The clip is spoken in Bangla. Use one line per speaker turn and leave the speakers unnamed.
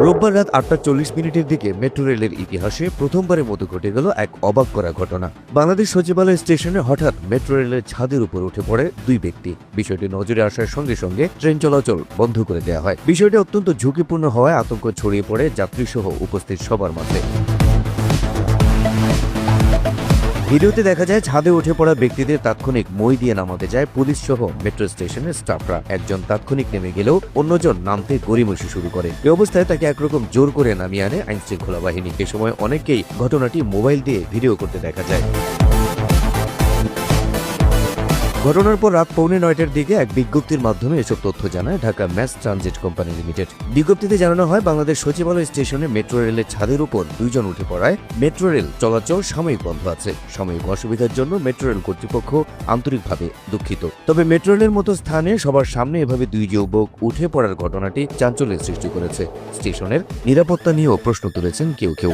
রোববার রাত ৮:৪০ দিকে মেট্রো রেলের ইতিহাসে প্রথমবারের মতো ঘটে গেল এক অবাক করা ঘটনা। বাংলাদেশ সচিবালয় স্টেশনে হঠাৎ মেট্রো রেলের ছাদের উপর উঠে পড়ে দুই ব্যক্তি। বিষয়টি নজরে আসার সঙ্গে সঙ্গে ট্রেন চলাচল বন্ধ করে দেওয়া হয়। বিষয়টি অত্যন্ত ঝুঁকিপূর্ণ হওয়ায় আতঙ্ক ছড়িয়ে পড়ে যাত্রীসহ উপস্থিত সবার মধ্যে। ভিডিওতে দেখা যায় ছাদে উঠে পড়া ব্যক্তিদের তাৎক্ষণিক মই দিয়ে নামাতে যায় পুলিশ সহ মেট্রো স্টেশনের স্টাফরা। একজন তাৎক্ষণিক নেমে গেলেও অন্যজন নামতে গড়িমসি শুরু করে। এ অবস্থায় তাকে একরকম জোর করে নামিয়ে আনে আইনশৃঙ্খলা বাহিনী। এ সময় অনেকেই ঘটনাটি মোবাইল দিয়ে ভিডিও করতে দেখা যায়। ঘটনার পর রাত 8:45টার দিকে এক বিজ্ঞপ্তির মাধ্যমে এসব তথ্য জানায় Dhaka mass transit company limited. বিজ্ঞপ্তিতে জানানো হয়, বাংলাদেশ সচিবালয় স্টেশনে মেট্রো রেলের ছাদের উপর দুইজন উঠে পড়ায় মেট্রো রেল চলাচল সাময়িক বন্ধ আছে। সাময়িক অসুবিধার জন্য মেট্রো রেল কর্তৃপক্ষ আন্তরিকভাবে দুঃখিত। তবে মেট্রো রেলের মতো স্থানে সবার সামনে এভাবে দুই যুবক উঠে পড়ার ঘটনাটি চাঞ্চল্যের সৃষ্টি করেছে। স্টেশনের নিরাপত্তা নিয়েও প্রশ্ন তুলেছেন কেউ কেউ।